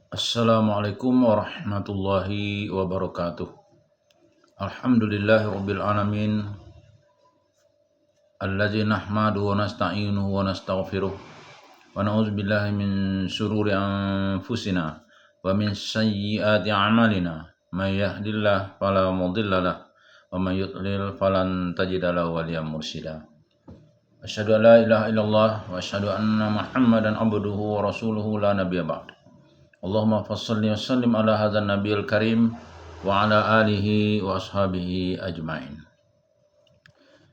Assalamualaikum warahmatullahi wabarakatuh. Alhamdulillahirabbil alamin. Allazi nahmaduhu wa nasta'inuhu wa nastaghfiruh. Wa na'udzu billahi min syururi anfusina wa min sayyiati a'malina. May yahdihillahu fala mudilla lahu wa may yudlil falan tajida lahu waliyyan mursyida. Asyhadu an la ilaha illallah wa asyhadu anna Muhammadan abduhu wa rasuluhu la nabiyya ba'd. Allahumma fassalli wa sallim ala hadzal nabiyil karim wa ala alihi wa ashabihi ajmain.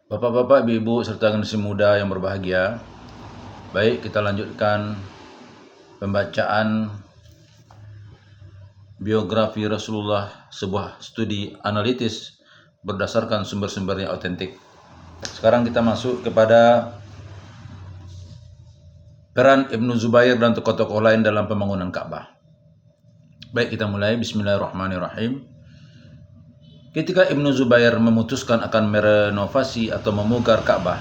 Bapak-bapak, ibu-ibu serta generasi muda yang berbahagia. Baik, kita lanjutkan pembacaan biografi Rasulullah, sebuah studi analitis berdasarkan sumber-sumber yang otentik. Sekarang kita masuk kepada peran Ibnu Zubair dan tokoh-tokoh lain dalam pembangunan Ka'bah. Baik, kita mulai. Bismillahirrahmanirrahim. Ketika Ibnu Zubair memutuskan akan merenovasi atau memugar Ka'bah,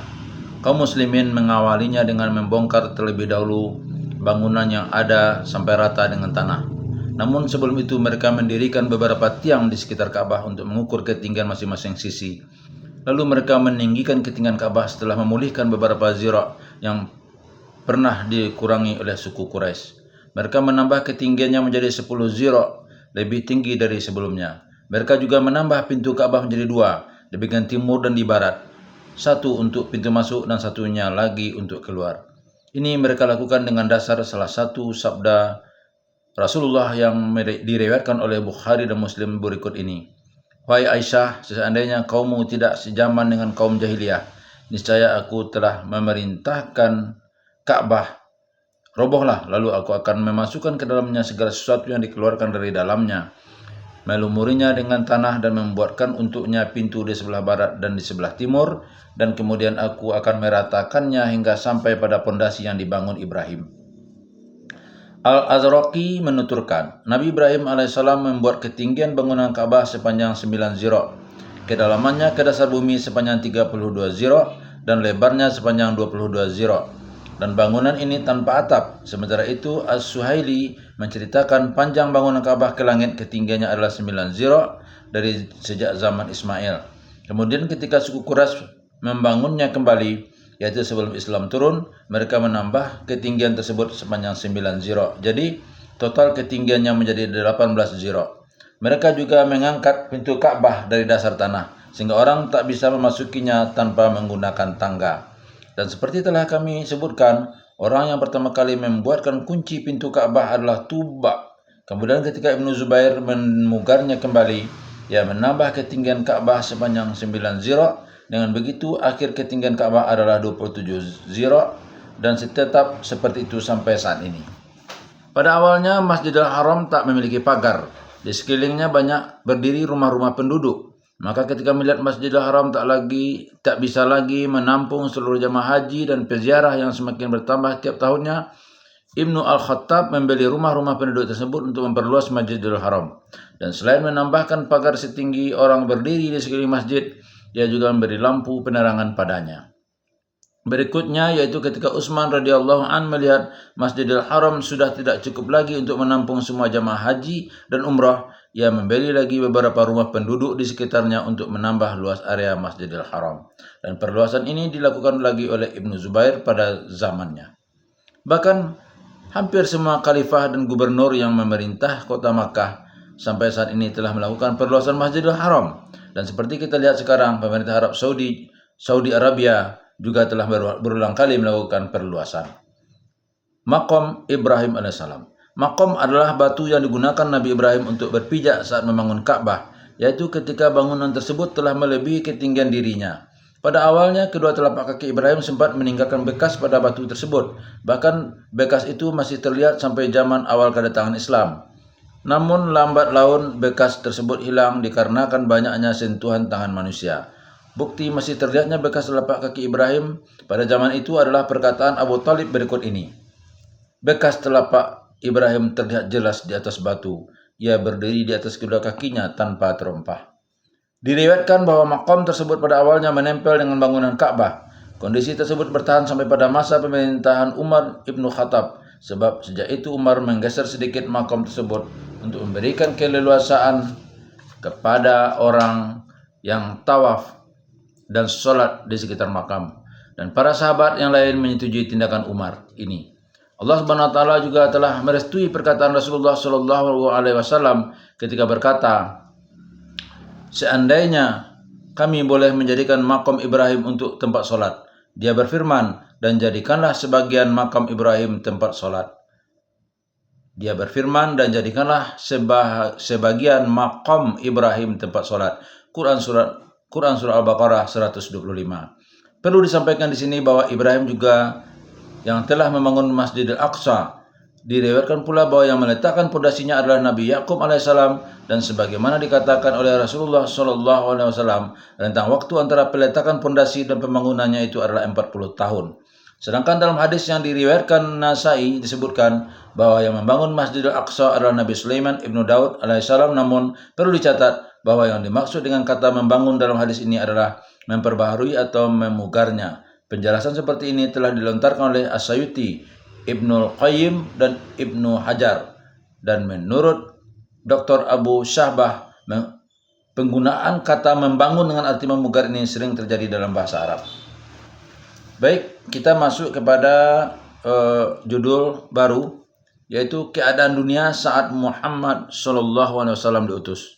kaum muslimin mengawalinya dengan membongkar terlebih dahulu bangunan yang ada sampai rata dengan tanah. Namun sebelum itu mereka mendirikan beberapa tiang di sekitar Ka'bah untuk mengukur ketinggian masing-masing sisi. Lalu mereka meninggikan ketinggian Ka'bah setelah memulihkan beberapa zira' yang pernah dikurangi oleh suku Quraisy. Mereka menambah ketinggiannya menjadi 10 zira', lebih tinggi dari sebelumnya. Mereka juga menambah pintu Ka'bah menjadi 2, di bagian timur dan di barat. Satu untuk pintu masuk dan satunya lagi untuk keluar. Ini mereka lakukan dengan dasar salah satu sabda Rasulullah yang diriwayatkan oleh Bukhari dan Muslim berikut ini. Wahai Aisyah, seandainya kaummu tidak sejaman dengan kaum jahiliyah, niscaya aku telah memerintahkan Ka'bah robohlah, lalu aku akan memasukkan ke dalamnya segala sesuatu yang dikeluarkan dari dalamnya, melumurinya dengan tanah dan membuatkan untuknya pintu di sebelah barat dan di sebelah timur, dan kemudian aku akan meratakannya hingga sampai pada pondasi yang dibangun Ibrahim. Al-Azraqi menuturkan, Nabi Ibrahim alaihissalam membuat ketinggian bangunan Ka'bah sepanjang 9 zira', kedalamannya ke dasar bumi sepanjang 32 zira' dan lebarnya sepanjang 22 zira'. Dan bangunan ini tanpa atap. Sementara itu As-Suhaili menceritakan panjang bangunan Ka'bah ke langit ketinggiannya adalah 9 zira' dari sejak zaman Ismail. Kemudian ketika suku Quraisy membangunnya kembali, yaitu sebelum Islam turun, mereka menambah ketinggian tersebut sepanjang 9 zira'. Jadi total ketinggiannya menjadi 18 zira'. Mereka juga mengangkat pintu Ka'bah dari dasar tanah, sehingga orang tak bisa memasukinya tanpa menggunakan tangga. Dan seperti telah kami sebutkan, orang yang pertama kali membuatkan kunci pintu Ka'bah adalah Tuba. Kemudian ketika Ibnu Zubair memugarnya kembali, ia menambah ketinggian Ka'bah sepanjang 9 zira'. Dengan begitu, akhir ketinggian Ka'bah adalah 27 zira' dan tetap seperti itu sampai saat ini. Pada awalnya Masjidil Haram tak memiliki pagar. Di sekelilingnya banyak berdiri rumah-rumah penduduk. Maka ketika melihat Masjidil Haram tak bisa lagi menampung seluruh jamaah haji dan peziarah yang semakin bertambah tiap tahunnya, Ibnu Al-Khattab membeli rumah-rumah penduduk tersebut untuk memperluas Masjidil Haram. Dan selain menambahkan pagar setinggi orang berdiri di sekeliling masjid, ia juga memberi lampu penerangan padanya. Berikutnya yaitu ketika Utsman radhiyallahu an melihat Masjidil Haram sudah tidak cukup lagi untuk menampung semua jamaah haji dan umrah, ia membeli lagi beberapa rumah penduduk di sekitarnya untuk menambah luas area Masjidil Haram. Dan perluasan ini dilakukan lagi oleh Ibnu Zubair pada zamannya. Bahkan hampir semua khalifah dan gubernur yang memerintah kota Makkah sampai saat ini telah melakukan perluasan Masjidil Haram. Dan seperti kita lihat sekarang, pemerintah Arab Saudi Arabia juga telah berulang kali melakukan perluasan. Maqam Ibrahim alaihissalam. Maqam adalah batu yang digunakan Nabi Ibrahim untuk berpijak saat membangun Ka'bah, yaitu ketika bangunan tersebut telah melebihi ketinggian dirinya. Pada awalnya, kedua telapak kaki Ibrahim sempat meninggalkan bekas pada batu tersebut. Bahkan bekas itu masih terlihat sampai zaman awal kedatangan Islam. Namun lambat laun bekas tersebut hilang dikarenakan banyaknya sentuhan tangan manusia. Bukti masih terlihatnya bekas telapak kaki Ibrahim pada zaman itu adalah perkataan Abu Talib berikut ini. Bekas telapak Ibrahim terlihat jelas di atas batu. Ia berdiri di atas kedua kakinya tanpa terompah. Diriwayatkan bahwa maqam tersebut pada awalnya menempel dengan bangunan Ka'bah. Kondisi tersebut bertahan sampai pada masa pemerintahan Umar ibn Khattab, Sebab sejak itu Umar menggeser sedikit makam tersebut untuk memberikan keleluasaan kepada orang yang tawaf dan sholat di sekitar makam. Dan para sahabat yang lain menyetujui tindakan Umar ini. Allah Subhanahu wa taala juga telah merestui perkataan Rasulullah sallallahu alaihi wasallam ketika berkata, "Seandainya kami boleh menjadikan makam Ibrahim untuk tempat sholat." Dia berfirman, "Dan jadikanlah sebagian makam Ibrahim tempat sholat." Dia berfirman, "Dan jadikanlah sebagian makam Ibrahim tempat sholat." Quran surah Al-Baqarah 125. Perlu disampaikan di sini bahwa Ibrahim juga yang telah membangun Masjidil Aqsa. Diriwayatkan pula bahwa yang meletakkan pondasinya adalah Nabi Yakub alaihissalam, dan sebagaimana dikatakan oleh Rasulullah sallallahu alaihi wasallam, rentang waktu antara peletakan pondasi dan pembangunannya itu adalah 40 tahun. Sedangkan dalam hadis yang diriwayatkan Nasai disebutkan bahwa yang membangun Masjidil Aqsa adalah Nabi Sulaiman ibnu Daud alaihissalam. Namun perlu dicatat bahwa yang dimaksud dengan kata membangun dalam hadis ini adalah memperbaharui atau memugarnya. Penjelasan seperti ini telah dilontarkan oleh As-Sayuti, Ibnul Qayyim, dan Ibnu Hajar. Dan menurut Dr. Abu Syahbah, penggunaan kata membangun dengan arti memugar ini sering terjadi dalam bahasa Arab. Baik, kita masuk kepada judul baru, yaitu keadaan dunia saat Muhammad SAW diutus.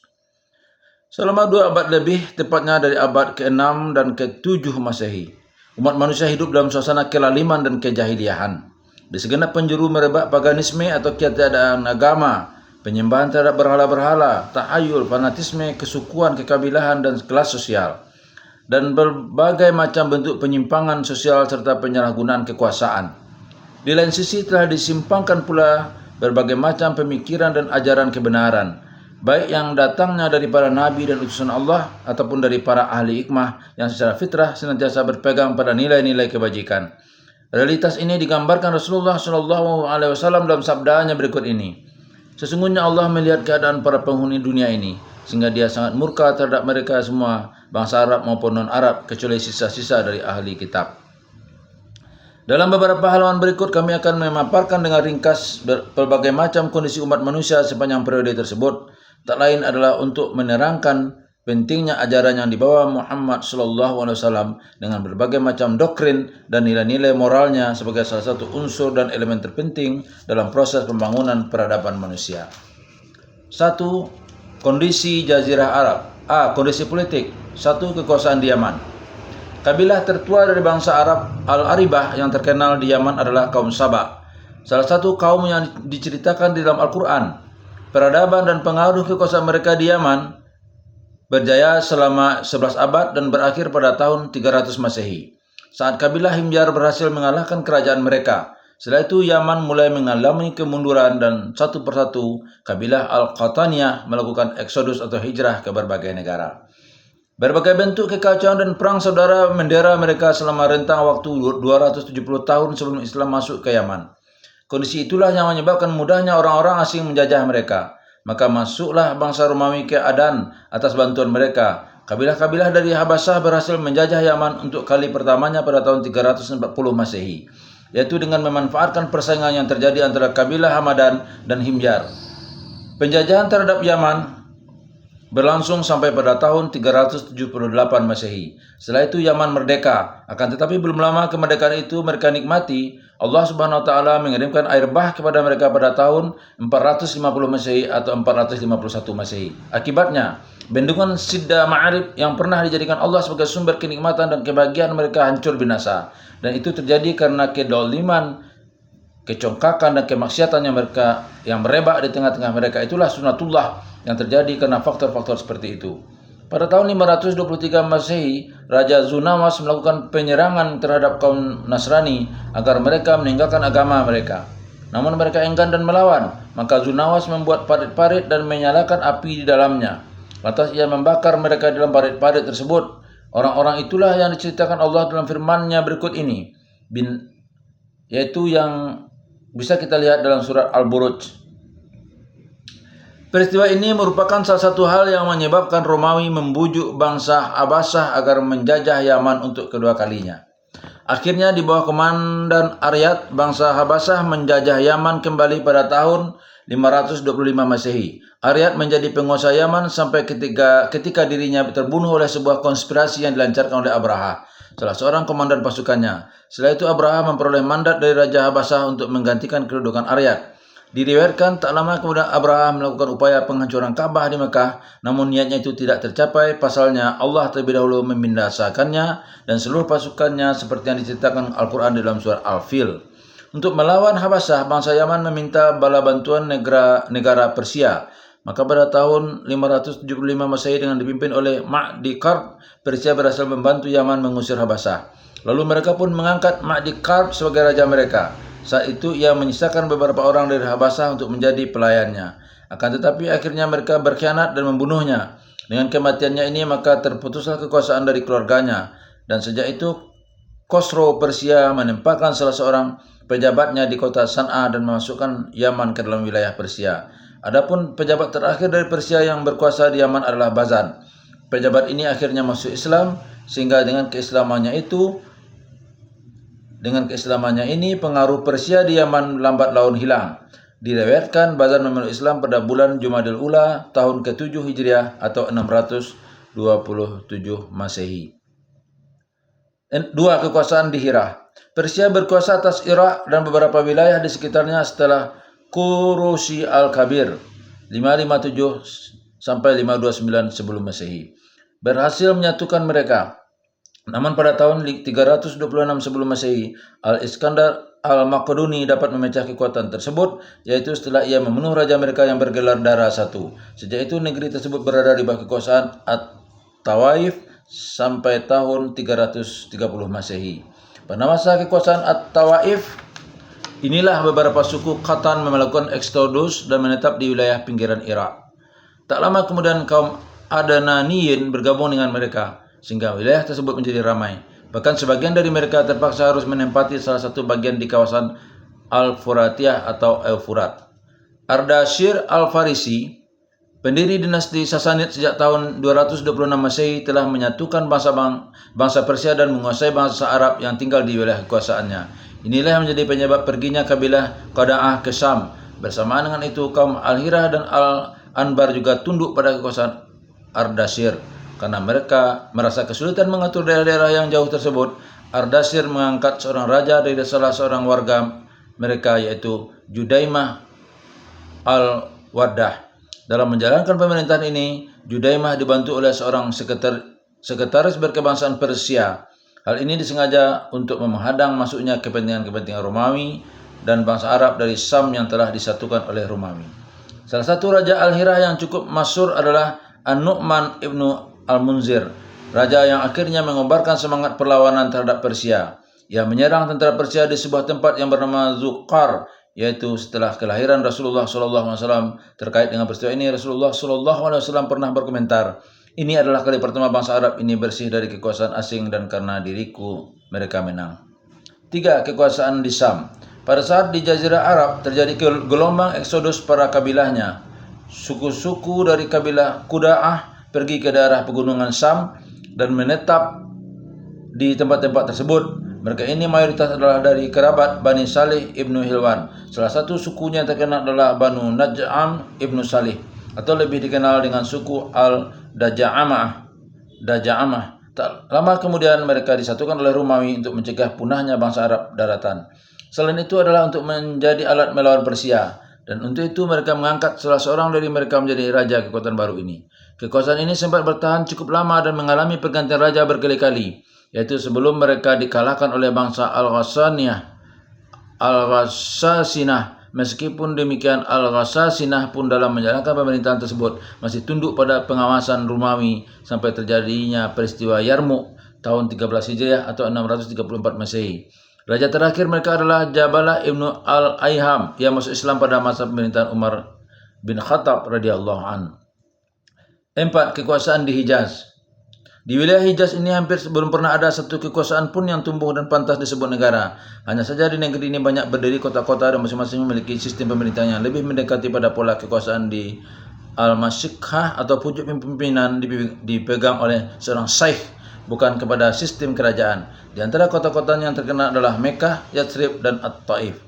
Selama 2 abad lebih, tepatnya dari abad ke-6 dan ke-7 Masehi, umat manusia hidup dalam suasana kelaliman dan kejahiliahan. Di segenap penjuru merebak paganisme atau ketiadaan agama, penyembahan terhadap berhala-berhala, tahayul, fanatisme, kesukuan, kekabilahan, dan kelas sosial, dan berbagai macam bentuk penyimpangan sosial serta penyalahgunaan kekuasaan. Di lain sisi telah disimpangkan pula berbagai macam pemikiran dan ajaran kebenaran, baik yang datangnya dari para nabi dan utusan Allah ataupun dari para ahli hikmah yang secara fitrah senantiasa berpegang pada nilai-nilai kebajikan. Realitas ini digambarkan Rasulullah SAW dalam sabdanya berikut ini. "Sesungguhnya Allah melihat keadaan para penghuni dunia ini, sehingga Dia sangat murka terhadap mereka semua, bangsa Arab maupun non-Arab, kecuali sisa-sisa dari ahli kitab." Dalam beberapa halaman berikut kami akan memaparkan dengan ringkas berbagai macam kondisi umat manusia sepanjang periode tersebut. Tak lain adalah untuk menerangkan pentingnya ajaran yang dibawa Muhammad SAW dengan berbagai macam doktrin dan nilai-nilai moralnya sebagai salah satu unsur dan elemen terpenting dalam proses pembangunan peradaban manusia. 1. Kondisi Jazirah Arab. Kondisi politik. 1. Kekuasaan di Yaman. Kabilah tertua dari bangsa Arab Al-Aribah yang terkenal di Yaman adalah kaum Saba, salah satu kaum yang diceritakan di dalam Al-Quran. Peradaban dan pengaruh kekuasaan mereka di Yaman berjaya selama 11 abad dan berakhir pada tahun 300 Masehi, saat kabilah Himyar berhasil mengalahkan kerajaan mereka. Setelah itu Yaman mulai mengalami kemunduran dan satu persatu kabilah Al-Qataniyah melakukan eksodus atau hijrah ke berbagai negara. Berbagai bentuk kekacauan dan perang saudara mendera mereka selama rentang waktu 270 tahun sebelum Islam masuk ke Yaman. Kondisi itulah yang menyebabkan mudahnya orang-orang asing menjajah mereka. Maka masuklah bangsa Romawi ke Adan atas bantuan mereka. Kabilah-kabilah dari Habasyah berhasil menjajah Yaman untuk kali pertamanya pada tahun 340 Masehi, yaitu dengan memanfaatkan persaingan yang terjadi antara kabilah Hamadan dan Himyar. Penjajahan terhadap Yaman berlangsung sampai pada tahun 378 Masehi. Setelah itu Yaman merdeka. Akan tetapi belum lama kemerdekaan itu mereka nikmati, Allah Subhanahu wa taala mengirimkan air bah kepada mereka pada tahun 450 Masehi atau 451 Masehi. Akibatnya, bendungan Sidda Ma'arib yang pernah dijadikan Allah sebagai sumber kenikmatan dan kebahagiaan mereka hancur binasa. Dan itu terjadi karena kedoliman, kecongkakan dan kemaksiatan yang merebak di tengah-tengah mereka. Itulah sunatullah yang terjadi karena faktor-faktor seperti itu. Pada tahun 523 Masehi, Raja Zunawas melakukan penyerangan terhadap kaum Nasrani agar mereka meninggalkan agama mereka. Namun mereka enggan dan melawan, maka Zunawas membuat parit-parit dan menyalakan api di dalamnya. Lantas ia membakar mereka dalam parit-parit tersebut. Orang-orang itulah yang diceritakan Allah dalam firman-Nya berikut ini, yaitu yang bisa kita lihat dalam surat Al-Buruj. Peristiwa ini merupakan salah satu hal yang menyebabkan Romawi membujuk bangsa Habasyah agar menjajah Yaman untuk kedua kalinya. Akhirnya di bawah komandan Aryat, bangsa Habasyah menjajah Yaman kembali pada tahun 525 Masehi. Aryat menjadi penguasa Yaman sampai ketika dirinya terbunuh oleh sebuah konspirasi yang dilancarkan oleh Abraha, salah seorang komandan pasukannya. Setelah itu Abraha memperoleh mandat dari Raja Habasyah untuk menggantikan kedudukan Aryat. Diriwayatkan tak lama kemudian Abraham melakukan upaya penghancuran Ka'bah di Mekah, namun niatnya itu tidak tercapai. Pasalnya Allah terlebih dahulu membinasakannya dan seluruh pasukannya seperti yang diceritakan Al-Quran dalam surah Al-Fil. Untuk melawan Habasyah, bangsa Yaman meminta bala bantuan negara Persia. Maka pada tahun 575 Masehi dengan dipimpin oleh Ma'di Karb, Persia berhasil membantu Yaman mengusir Habasyah. Lalu mereka pun mengangkat Ma'di Karb sebagai raja mereka. Saat itu ia menyisakan beberapa orang dari Habasyah untuk menjadi pelayannya. Akan tetapi akhirnya mereka berkhianat dan membunuhnya. Dengan kematiannya ini maka terputuslah kekuasaan dari keluarganya. Dan sejak itu Khosrow Persia menempatkan salah seorang pejabatnya di kota San'a dan memasukkan Yaman ke dalam wilayah Persia. Adapun pejabat terakhir dari Persia yang berkuasa di Yaman adalah Bazan. Pejabat ini akhirnya masuk Islam, sehingga dengan keislamannya ini pengaruh Persia di Yaman lambat laun hilang. Diriwayatkan Bazan memeluk Islam pada bulan Jumadil Ula tahun ke-7 Hijriah atau 627 Masehi. 2. Kekuasaan di Hira. Persia berkuasa atas Irak dan beberapa wilayah di sekitarnya setelah Qurusi Al-Kabir 557 sampai 529 sebelum Masehi. Berhasil menyatukan mereka. Namun pada tahun 326 sebelum Masehi, Al-Iskandar Al-Makedoni dapat memecah kekuatan tersebut, yaitu setelah ia membunuh raja mereka yang bergelar Dara I. Sejak itu negeri tersebut berada di bawah kekuasaan At-Tawaif sampai tahun 330 Masehi. Pada masa kekuasaan At-Tawaif, inilah beberapa suku Qatan melakukan eksodus dan menetap di wilayah pinggiran Irak. Tak lama kemudian kaum Adnaniyin bergabung dengan mereka, sehingga wilayah tersebut menjadi ramai. Bahkan sebagian dari mereka terpaksa harus menempati salah satu bagian di kawasan Al-Furatiyah atau Eufurat. Ardashir Al-Farisi, pendiri dinasti Sasanid sejak tahun 226 Masehi, telah menyatukan bangsa Persia dan menguasai bangsa Arab yang tinggal di wilayah kekuasaannya. Inilah yang menjadi penyebab perginya kabilah Qada'ah ke Syam. Bersamaan dengan itu, kaum Al-Hirah dan Al-Anbar juga tunduk pada kekuasaan Ardashir. Karena mereka merasa kesulitan mengatur daerah-daerah yang jauh tersebut, Ardashir mengangkat seorang raja dari salah seorang warga mereka, yaitu Judaimah Al-Wardah. Dalam menjalankan pemerintahan ini, Judaimah dibantu oleh seorang sekretaris berkebangsaan Persia. Hal ini disengaja untuk menghadang masuknya kepentingan-kepentingan Romawi dan bangsa Arab dari Syam yang telah disatukan oleh Romawi. Salah satu raja Al-Hirah yang cukup masyhur adalah An-Nu'man ibnu Al-Munzir, raja yang akhirnya mengobarkan semangat perlawanan terhadap Persia. Ia menyerang tentara Persia di sebuah tempat yang bernama Zuqar, yaitu setelah kelahiran Rasulullah SAW. Terkait dengan peristiwa ini, Rasulullah SAW pernah berkomentar, "Ini adalah kali pertama bangsa Arab ini bersih dari kekuasaan asing dan karena diriku mereka menang." 3. Kekuasaan di Syam. Pada saat di Jazirah Arab terjadi gelombang eksodus para kabilahnya. Suku-suku dari kabilah Quda'ah pergi ke daerah pegunungan Syam dan menetap di tempat-tempat tersebut. Mereka ini mayoritas adalah dari kerabat Bani Salih ibnu Hilwan. Salah satu sukunya yang terkenal adalah Banu Naj'am ibnu Salih, atau lebih dikenal dengan suku Al-Daja'amah. Tak lama kemudian mereka disatukan oleh Romawi untuk mencegah punahnya bangsa Arab daratan. Selain itu adalah untuk menjadi alat melawan Persia, dan untuk itu mereka mengangkat salah seorang dari mereka menjadi raja kekuatan baru ini. Kekuasaan ini sempat bertahan cukup lama dan mengalami pergantian raja berkali-kali, yaitu sebelum mereka dikalahkan oleh bangsa Al-Ghassasinah. Meskipun demikian, Al-Ghassasinah pun dalam menjalankan pemerintahan tersebut masih tunduk pada pengawasan Romawi sampai terjadinya peristiwa Yarmouk tahun 13 Hijriah atau 634 Masehi. Raja terakhir mereka adalah Jabalah ibnu Al-Aiham yang masuk Islam pada masa pemerintahan Umar bin Khattab radhiyallahu anhu. 4. Kekuasaan di Hijaz. Di wilayah Hijaz ini hampir belum pernah ada satu kekuasaan pun yang tumbuh dan pantas disebut negara. Hanya saja di negeri ini banyak berdiri kota-kota dan masing-masing memiliki sistem pemerintahan yang lebih mendekati pada pola kekuasaan di Al-Masyikhah atau pucuk pimpinan dipegang oleh seorang syekh bukan kepada sistem kerajaan. Di antara kota-kota yang terkenal adalah Mekah, Yatsrib, dan At-Taif.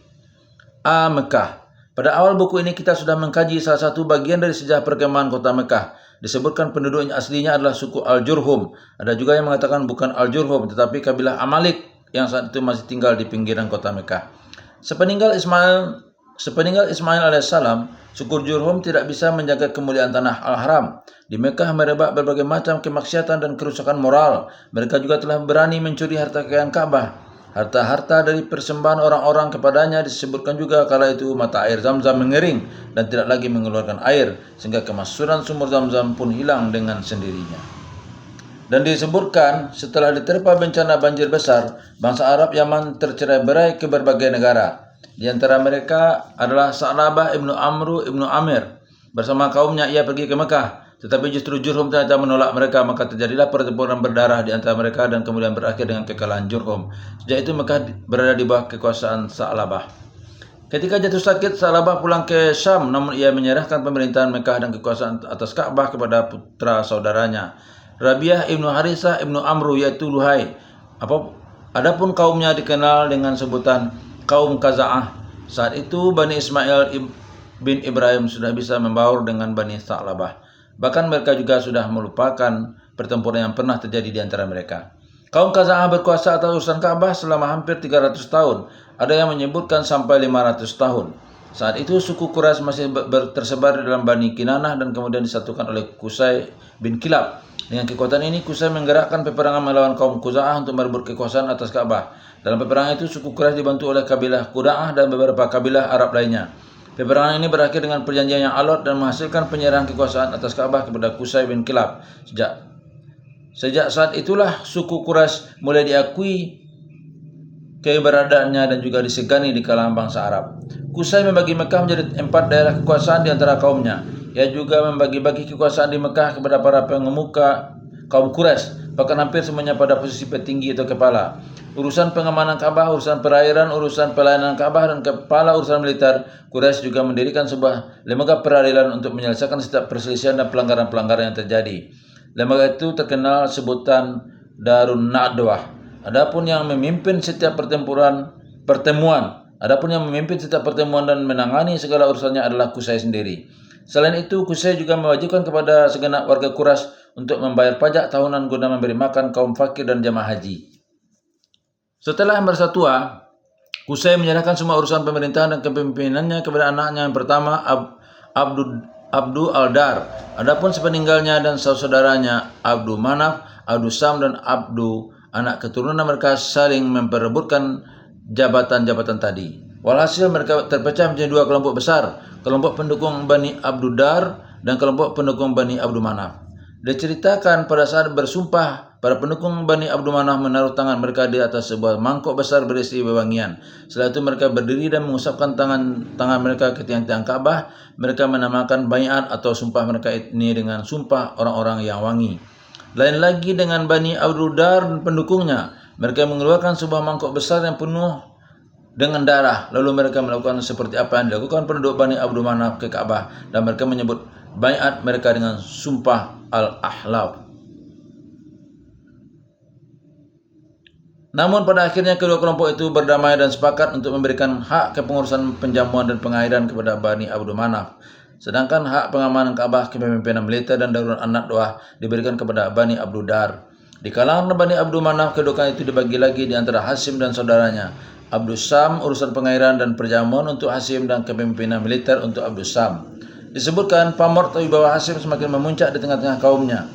Mekah. Pada awal buku ini kita sudah mengkaji salah satu bagian dari sejarah perkemahan kota Mekah. Disebutkan penduduk aslinya adalah suku Al-Jurhum. Ada juga yang mengatakan bukan Al-Jurhum tetapi kabilah Amalik yang saat itu masih tinggal di pinggiran kota Mekah. Sepeninggal Ismail alaihissalam, suku Jurhum tidak bisa menjaga kemuliaan tanah Al-Haram. Di Mekah merebak berbagai macam kemaksiatan dan kerusakan moral. Mereka juga telah berani mencuri harta kekayaan Ka'bah. Harta-harta dari persembahan orang-orang kepadanya disebutkan juga kala itu mata air Zam-Zam mengering dan tidak lagi mengeluarkan air, sehingga kemasyhuran sumur Zam-Zam pun hilang dengan sendirinya. Dan disebutkan setelah diterpa bencana banjir besar, bangsa Arab Yaman tercerai-berai ke berbagai negara. Di antara mereka adalah Sa'labah ibnu Amru ibnu Amir. Bersama kaumnya ia pergi ke Mekah. Tetapi justru Jurhum ternyata menolak mereka, maka terjadilah pertempuran berdarah di antara mereka dan kemudian berakhir dengan kekalahan Jurhum. Sejak itu Mekah berada di bawah kekuasaan Sa'labah. Ketika jatuh sakit, Sa'labah pulang ke Syam, namun ia menyerahkan pemerintahan Mekah dan kekuasaan atas Ka'bah kepada putra saudaranya, Rabi'ah ibnu Harisah ibnu Amru, yaitu Luhai. Adapun kaumnya dikenal dengan sebutan kaum Khaza'ah. Saat itu Bani Ismail bin Ibrahim sudah bisa membaur dengan Bani Sa'labah. Bahkan mereka juga sudah melupakan pertempuran yang pernah terjadi di antara mereka. Kaum Khaza'ah berkuasa atas urusan Ka'bah selama hampir 300 tahun. Ada yang menyebutkan sampai 500 tahun. Saat itu suku Quraisy masih tersebar di dalam Bani Kinanah dan kemudian disatukan oleh Qusay bin Kilab. Dengan kekuatan ini, Qusay menggerakkan peperangan melawan kaum Khuza'ah untuk merebut kekuasaan atas Ka'bah. Dalam peperangan itu, suku Quraisy dibantu oleh kabilah Quda'ah dan beberapa kabilah Arab lainnya. Peperangan ini berakhir dengan perjanjian yang alot dan menghasilkan penyerahan kekuasaan atas Ka'bah kepada Qusay bin Kilab. Sejak saat itulah suku Quraisy mulai diakui keberadaannya dan juga disegani di kalangan bangsa Arab. Qusay membagi Mekah menjadi 4 daerah kekuasaan di antara kaumnya. Ia juga membagi-bagi kekuasaan di Mekah kepada para pengemuka kaum Quraisy, bahkan hampir semuanya pada posisi petinggi atau kepala. Urusan pengamanan Ka'bah, urusan perairan, urusan pelayanan Ka'bah, dan kepala urusan militer, Quraisy juga mendirikan sebuah lembaga peradilan untuk menyelesaikan setiap perselisihan dan pelanggaran-pelanggaran yang terjadi. Lembaga itu terkenal sebutan Darun Nadwah. Adapun yang memimpin setiap pertemuan dan menangani segala urusannya adalah Qusay sendiri. Selain itu, Qusay juga mewajibkan kepada segenap warga Quraisy untuk membayar pajak tahunan guna memberi makan kaum fakir dan jamaah haji. Setelah merasa tua, Qusay menyerahkan semua urusan pemerintahan dan kepemimpinannya kepada anaknya yang pertama, Abdu Al-Dar. Adapun sepeninggalnya dan saudaranya Abdu Manaf, Abdu Sam, dan Abdu, anak keturunan mereka saling memperebutkan jabatan-jabatan tadi. Walhasil mereka terpecah menjadi 2 kelompok besar, kelompok pendukung Bani Abdu Dar dan kelompok pendukung Bani Abdu Manaf. Diceritakan pada saat bersumpah, para pendukung Bani Abdu Manaf menaruh tangan mereka di atas sebuah mangkok besar berisi wewangian. Setelah itu mereka berdiri dan mengusapkan tangan mereka ke tiang-tiang Ka'bah. Mereka menamakan bai'at atau sumpah mereka ini dengan sumpah orang-orang yang wangi. Lain lagi dengan Bani Abdu Dar dan pendukungnya. Mereka mengeluarkan sebuah mangkok besar yang penuh dengan darah. Lalu mereka melakukan seperti apa yang dilakukan penduduk Bani Abdu Manaf ke Ka'bah, dan mereka menyebut bai'at mereka dengan sumpah Al-Ahlaf. Namun pada akhirnya kedua kelompok itu berdamai dan sepakat untuk memberikan hak kepengurusan penjamuan dan pengairan kepada Bani Abdu Manaf. Sedangkan hak pengamanan Ka'bah, kepemimpinan militer dan Darun An-Nadwah diberikan kepada Bani Abdu Dar. Di kalangan Bani Abdu Manaf, kedudukan itu dibagi lagi di antara Hasyim dan saudaranya. Abdu Sam urusan pengairan dan perjamuan untuk Hasyim dan kepemimpinan militer untuk Abdu Sam. Disebutkan pamor atau wibawa Hasyim semakin memuncak di tengah-tengah kaumnya.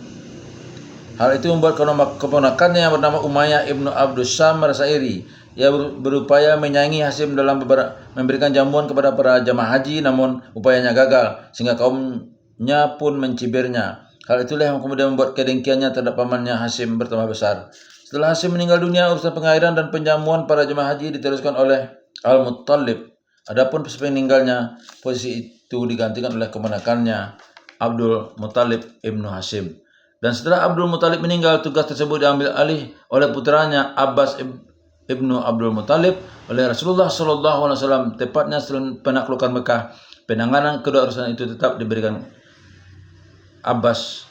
Hal itu membuat keponakannya yang bernama Umayyah ibnu Abdu Sam merasa iri. Ia berupaya menyaingi Hasyim dalam memberikan jamuan kepada para jamaah haji, namun upayanya gagal, sehingga kaumnya pun mencibirnya. Hal itulah yang kemudian membuat kedengkiannya terhadap pamannya Hasyim bertambah besar. Setelah Hasyim meninggal dunia, urusan pengairan dan penjamuan para jemaah haji diteruskan oleh Al-Muttalib. Adapun sepeninggalnya, posisi itu digantikan oleh keponakannya Abdul Muttalib ibnu Hasyim. Dan setelah Abdul Muttalib meninggal, tugas tersebut diambil alih oleh putranya Abbas ibnu Abdul Muttalib oleh Rasulullah SAW. Tepatnya setelah penaklukan Mekah, penanganan kedua urusan itu tetap diberikan Abbas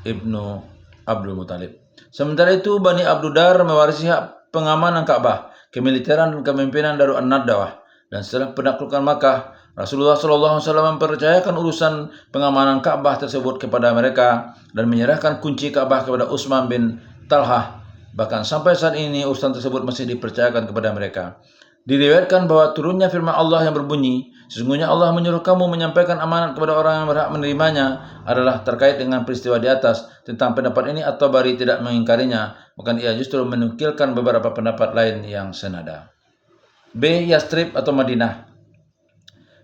ibnu Abdul Muttalib. Sementara itu Bani Abdudar mewarisi hak pengamanan Ka'bah, kemiliteran dan kepemimpinan Darul An-Nadawah. Dan setelah penaklukan Makkah, Rasulullah SAW mempercayakan urusan pengamanan Ka'bah tersebut kepada mereka dan menyerahkan kunci Ka'bah kepada Utsman bin Talhah. Bahkan sampai saat ini urusan tersebut masih dipercayakan kepada mereka. Diriwayatkan bahwa turunnya firman Allah yang berbunyi, sesungguhnya Allah menyuruh kamu menyampaikan amanat kepada orang yang berhak menerimanya adalah terkait dengan peristiwa di atas. Tentang pendapat ini At-Tabari tidak mengingkarinya, bahkan ia justru menukilkan beberapa pendapat lain yang senada. B. Yastrib atau Madinah.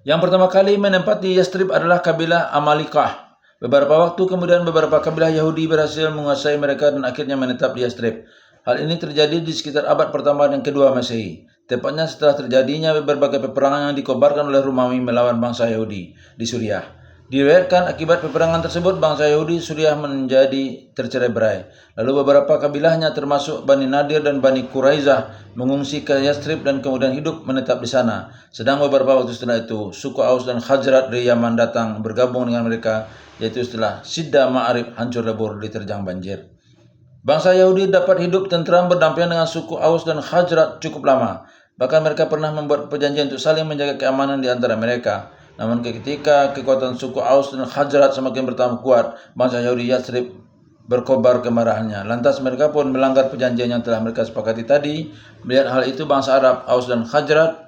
Yang pertama kali menempati Yastrib adalah kabilah Amalikah. Beberapa waktu kemudian beberapa kabilah Yahudi berhasil menguasai mereka dan akhirnya menetap di Yastrib. Hal ini terjadi di sekitar abad pertama dan kedua Masehi. Tepatnya setelah terjadinya berbagai peperangan yang dikobarkan oleh Romawi melawan bangsa Yahudi di Suriah. Diriwayatkan akibat peperangan tersebut bangsa Yahudi Suriah menjadi tercerai-berai. Lalu beberapa kabilahnya termasuk Bani Nadir dan Bani Quraizah mengungsi ke Yastrib dan kemudian hidup menetap di sana. Sedang beberapa waktu setelah itu suku Aus dan Khazraj dari Yaman datang bergabung dengan mereka, yaitu setelah Sidda Ma'arib hancur lebur diterjang banjir. Bangsa Yahudi dapat hidup tentram berdampingan dengan suku Aus dan Khazraj cukup lama. Bahkan mereka pernah membuat perjanjian untuk saling menjaga keamanan di antara mereka. Namun ketika kekuatan suku Aus dan Khazraj semakin bertambah kuat, bangsa Yahudi Yastrib berkobar kemarahannya. Lantas mereka pun melanggar perjanjian yang telah mereka sepakati tadi. Melihat hal itu, bangsa Arab Aus dan Khazraj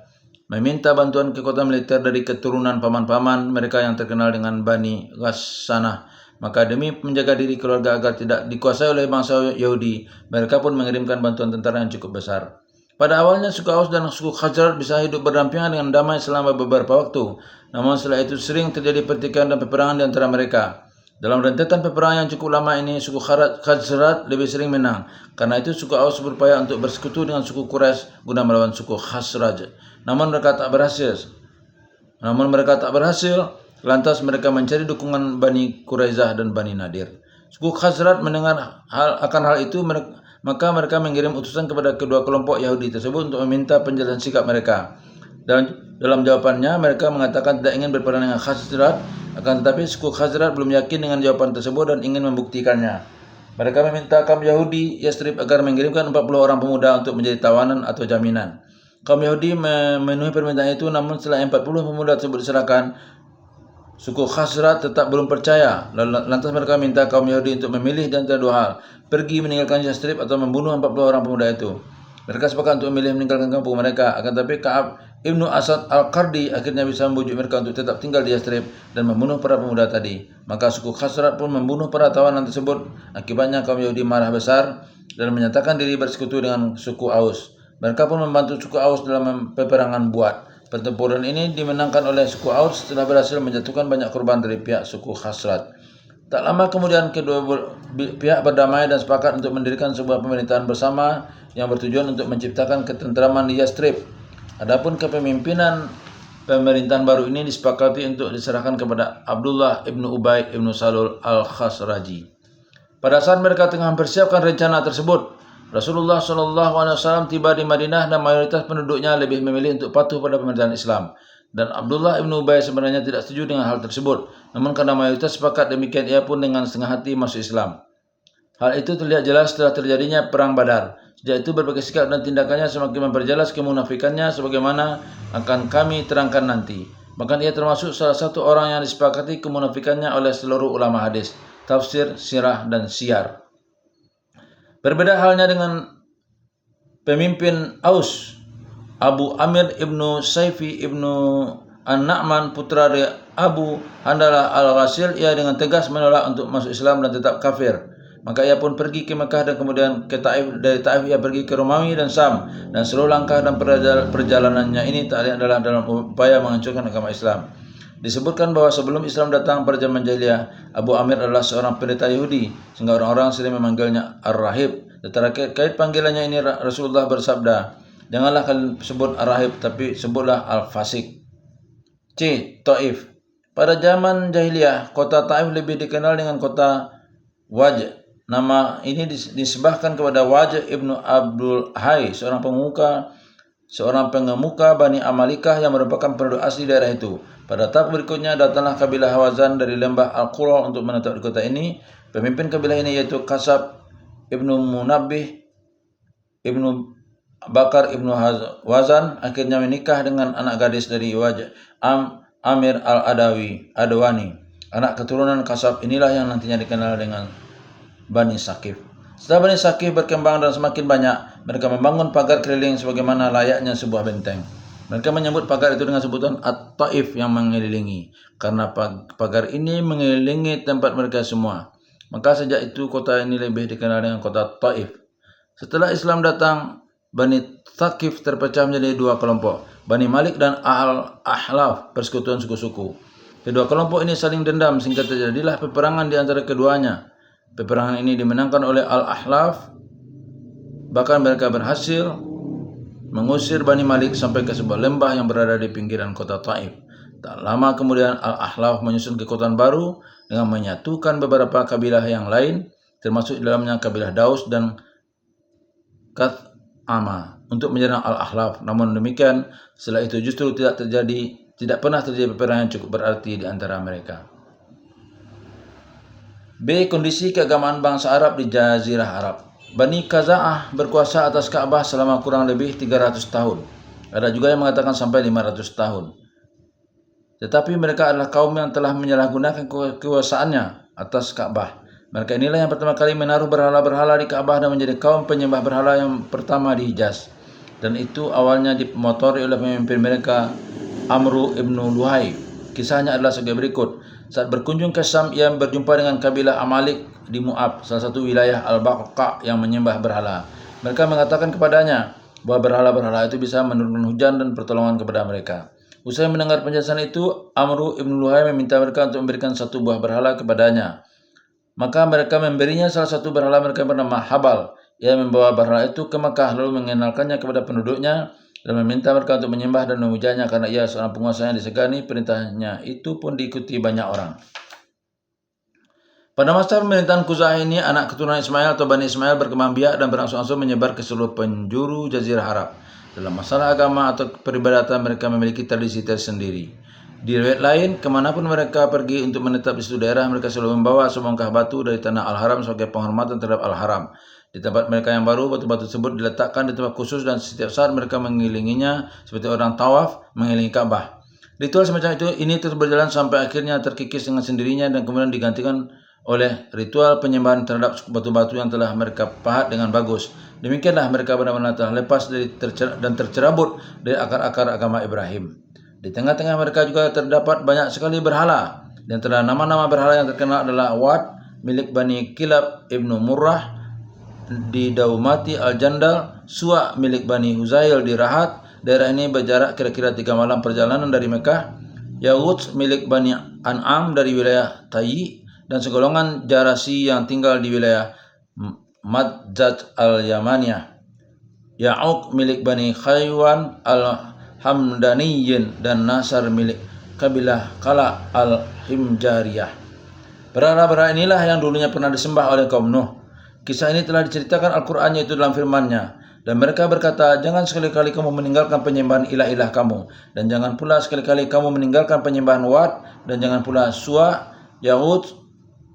meminta bantuan kekuatan militer dari keturunan paman-paman mereka yang terkenal dengan Bani Ghassanah. Maka demi menjaga diri keluarga agar tidak dikuasai oleh bangsa Yahudi, mereka pun mengirimkan bantuan tentara yang cukup besar. Pada awalnya suku Aus dan suku Khazraj bisa hidup berdampingan dengan damai selama beberapa waktu. Namun setelah itu sering terjadi pertikaian dan peperangan di antara mereka. Dalam rentetan peperangan yang cukup lama ini, suku Khazraj lebih sering menang. Karena itu suku Aus berupaya untuk bersekutu dengan suku Quraisy guna melawan suku Khazraj. Namun mereka tak berhasil. Lantas mereka mencari dukungan Bani Quraizah dan Bani Nadir. Suku Khazraj mendengar akan hal itu, maka mereka mengirim utusan kepada kedua kelompok Yahudi tersebut untuk meminta penjelasan sikap mereka. Dan dalam jawabannya mereka mengatakan tidak ingin berperang dengan Khazraj, akan tetapi suku Khazraj belum yakin dengan jawaban tersebut dan ingin membuktikannya. Mereka meminta kaum Yahudi Yastrib agar mengirimkan 40 orang pemuda untuk menjadi tawanan atau jaminan. Kaum Yahudi memenuhi permintaan itu, namun setelah 40 pemuda tersebut diserahkan, suku Khazraj tetap belum percaya. Lantas mereka minta kaum Yahudi untuk memilih di antara dua hal, pergi meninggalkan Yastrib atau membunuh 40 orang pemuda itu. Mereka sepakat untuk memilih meninggalkan kampung mereka. Akan tetapi Ka'ab Ibnu Asad Al-Qardi akhirnya bisa membujuk mereka untuk tetap tinggal di Yastrib dan membunuh para pemuda tadi. Maka suku Khazraj pun membunuh para tawanan tersebut. Akibatnya kaum Yahudi marah besar dan menyatakan diri bersekutu dengan suku Aus. Mereka pun membantu suku Aus dalam peperangan Buat. Pertempuran ini dimenangkan oleh suku Aus setelah berhasil menjatuhkan banyak korban dari pihak suku Khazraj. Tak lama kemudian kedua pihak berdamai dan sepakat untuk mendirikan sebuah pemerintahan bersama yang bertujuan untuk menciptakan ketentraman di Yastrib. Adapun kepemimpinan pemerintahan baru ini disepakati untuk diserahkan kepada Abdullah ibnu Ubay ibnu Salul al-Khazraji. Pada saat mereka tengah mempersiapkan rencana tersebut, Rasulullah SAW tiba di Madinah dan mayoritas penduduknya lebih memilih untuk patuh pada pemerintahan Islam. Dan Abdullah ibnu Ubay sebenarnya tidak setuju dengan hal tersebut. Namun karena mayoritas sepakat demikian, ia pun dengan setengah hati masuk Islam. Hal itu terlihat jelas setelah terjadinya Perang Badar. Sejak itu berbagai sikap dan tindakannya semakin memperjelas kemunafikannya sebagaimana akan kami terangkan nanti. Bahkan ia termasuk salah satu orang yang disepakati kemunafikannya oleh seluruh ulama hadis, tafsir, sirah, dan syiar. Berbeda halnya dengan pemimpin Aus, Abu Amir ibnu Saifi ibnu An-Na'man putra dari Abu Handalah al-Ghasil. Ia dengan tegas menolak untuk masuk Islam dan tetap kafir. Maka ia pun pergi ke Mekah dan kemudian ke Taif. Dari Taif ia pergi ke Romawi dan Sam. Dan seluruh langkah dan perjalanannya ini tak lain adalah dalam upaya menghancurkan agama Islam. Disebutkan bahwa sebelum Islam datang pada zaman jahiliyah, Abu Amir adalah seorang pendeta Yahudi, sehingga orang-orang sering memanggilnya Ar-Rahib. Terkait panggilannya ini Rasulullah bersabda, janganlah kalian sebut Ar-Rahib, tapi sebutlah Al-Fasik. C. Taif. Pada zaman jahiliyah, kota Taif lebih dikenal dengan kota Waj'. Nama ini disebahkan kepada Waj' ibnu Abdul Hai, seorang pengemuka Bani Amalikah yang merupakan penduduk asli daerah itu. Pada tahap berikutnya datanglah kabilah Hawazan dari lembah Al-Qura untuk menetap di kota ini. Pemimpin kabilah ini yaitu Kasab ibnu Munabbih, ibnu Bakar ibnu Wazan akhirnya menikah dengan anak gadis dari Amir Adwani, anak keturunan Kasab. Inilah yang nantinya dikenal dengan Bani Saqif. Setelah Bani Saqif berkembang dan semakin banyak, mereka membangun pagar keliling sebagaimana layaknya sebuah benteng. Mereka menyebut pagar itu dengan sebutan At-Taif, yang mengelilingi, karena pagar ini mengelilingi tempat mereka semua. Maka sejak itu kota ini lebih dikenal dengan kota Taif. Setelah Islam datang, Bani Thaqif terpecah menjadi dua kelompok, Bani Malik dan Al-Ahlaf, persekutuan suku-suku. Kedua kelompok ini saling dendam sehingga terjadilah peperangan di antara keduanya. Peperangan ini dimenangkan oleh Al-Ahlaf, bahkan mereka berhasil mengusir Bani Malik sampai ke sebuah lembah yang berada di pinggiran kota Taif. Tak lama kemudian Al-Ahlaf menyusun kekuatan baru dengan menyatukan beberapa kabilah yang lain, termasuk di dalamnya kabilah Daus dan Kath'ama, untuk menyerang Al-Ahlaf. Namun demikian, setelah itu justru tidak pernah terjadi peperangan yang cukup berarti di antara mereka. B. Kondisi keagamaan bangsa Arab di Jazirah Arab. Bani Khaza'ah berkuasa atas Ka'bah selama kurang lebih 300 tahun. Ada juga yang mengatakan sampai 500 tahun. Tetapi mereka adalah kaum yang telah menyalahgunakan kekuasaannya atas Ka'bah. Mereka inilah yang pertama kali menaruh berhala-berhala di Ka'bah dan menjadi kaum penyembah berhala yang pertama di Hijaz. Dan itu awalnya dimotori oleh pemimpin mereka, Amru ibnu Luhai. Kisahnya adalah sebagai berikut. Saat berkunjung ke Syam, ia berjumpa dengan kabilah Amalik di Mu'ab, salah satu wilayah Al-Baqqa yang menyembah berhala. Mereka mengatakan kepadanya bahwa berhala-berhala itu bisa menurunkan hujan dan pertolongan kepada mereka. Usai mendengar penjelasan itu, Amru ibn Luhai meminta mereka untuk memberikan satu buah berhala kepadanya. Maka mereka memberinya salah satu berhala mereka bernama Habal. Ia membawa berhala itu ke Mekah lalu mengenalkannya kepada penduduknya dan meminta mereka untuk menyembah dan memujanya karena ia seorang penguasa yang disegani. Perintahnya itu pun diikuti banyak orang. Pada masa pemerintahan Khuza'ah ini, anak keturunan Ismail atau Bani Ismail berkembang biak dan berangsur-angsur menyebar ke seluruh penjuru Jazirah Arab. Dalam masalah agama atau peribadatan, mereka memiliki tradisi tersendiri. Di riwayat lain, kemanapun mereka pergi untuk menetap di suatu daerah, mereka selalu membawa sebongkah batu dari tanah Al-Haram sebagai penghormatan terhadap Al-Haram. Di tempat mereka yang baru, batu-batu tersebut diletakkan di tempat khusus dan setiap saat mereka mengelilinginya seperti orang tawaf mengelilingi Ka'bah. Ritual semacam ini terus berjalan sampai akhirnya terkikis dengan sendirinya dan kemudian digantikan oleh ritual penyembahan terhadap batu-batu yang telah mereka pahat dengan bagus. Demikianlah mereka benar-benar telah lepas dan tercerabut dari akar-akar agama Ibrahim. Di tengah-tengah mereka juga terdapat banyak sekali berhala. Di antara nama-nama berhala yang terkenal adalah Wat milik Bani Kilab ibnu Murrah di Daumati Al-Jandal, Suwa milik Bani Huzail di Rahat. Daerah ini berjarak kira-kira 3 malam perjalanan dari Mekah. Yaghut milik Bani An'am dari wilayah Tayyi, dan segolongan Jarasi yang tinggal di wilayah Madzat Al-Yamaniyah. Ya'uq milik Bani Khaywan Al-Hamdaniyin, dan Nasar milik kabilah Kala Al-Himjariyah. Berhala-berhala inilah yang dulunya pernah disembah oleh kaum Nuh. Kisah ini telah diceritakan Al-Quran, yaitu dalam firman-Nya. Dan mereka berkata, jangan sekali-kali kamu meninggalkan penyembahan ilah-ilah kamu, dan jangan pula sekali-kali kamu meninggalkan penyembahan Wat, dan jangan pula Suwa, Yaghut,